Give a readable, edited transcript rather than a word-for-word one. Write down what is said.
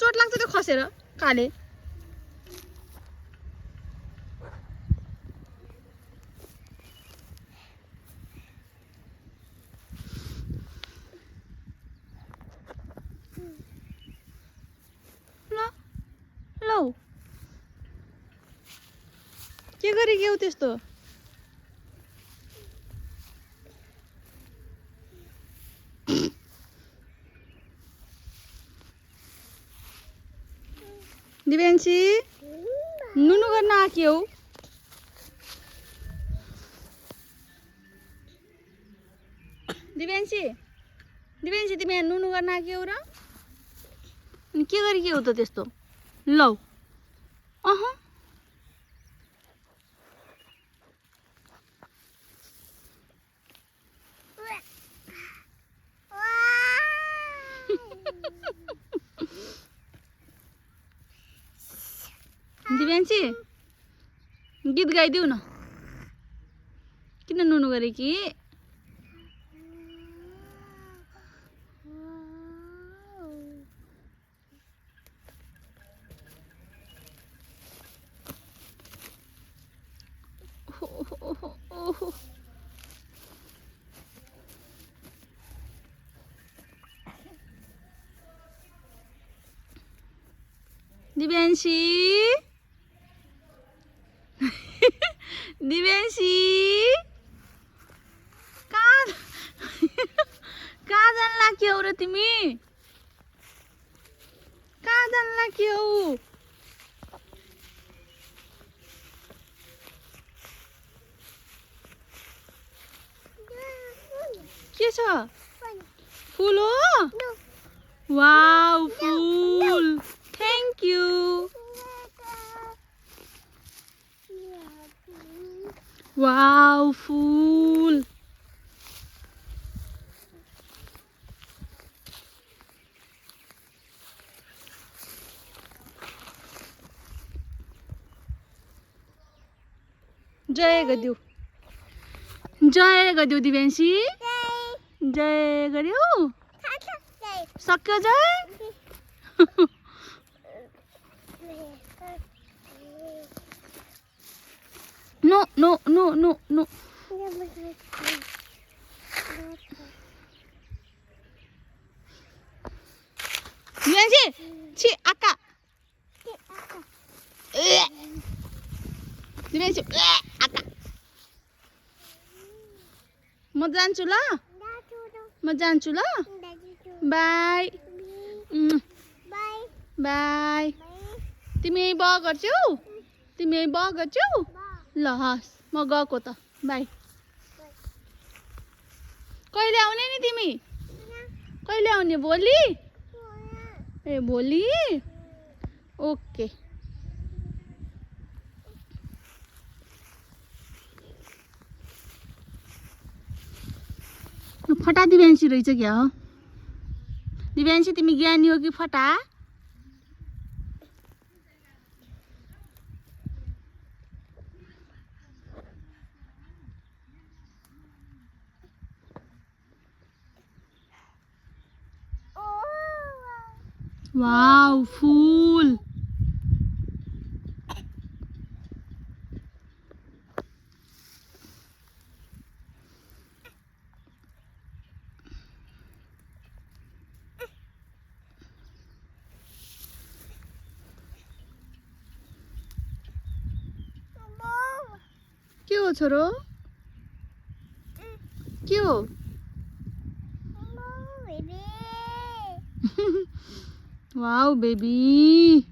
चोट लाग्छ त्यो खसेर काले ल लौ के गरे के हो त्यस्तो दिव्यांशी नुनु गर्न आक्यौ दिव्यांशी दिव्यांशी तिमी यहाँ नुनु गर्न आक्यौ र अनि के गरे के हो त त्यस्तो लौ अह दिव्यांशी गीत गाइदेऊ न किन नुनु गरे कि दिव्यांशी दिव्यांशी कहाँ जान लाग्यौ र तिमी कहाँ जान लाग्यौ के छ फुल हो वाउ फुल थ्याङ्क यू वाउ फुल जय गरिदेऊ दिव्यांशी जय गर्यो सक्यो जय no no no no no Divyanshi छि आका दिव्यांशी आका म जान्छु ल बाई बाई तिमी ब गर्छौ ल हस् म गएको त बाई कहिले आउने नि तिमी कहिले आउने भोलि ए भोलि ओके फटा दिव्यांशी रहेछ क्या हो दिव्यांशी तिमी ज्ञानी हो कि फटा वाउ फुल के हो छोरो के हो वाउ बेबी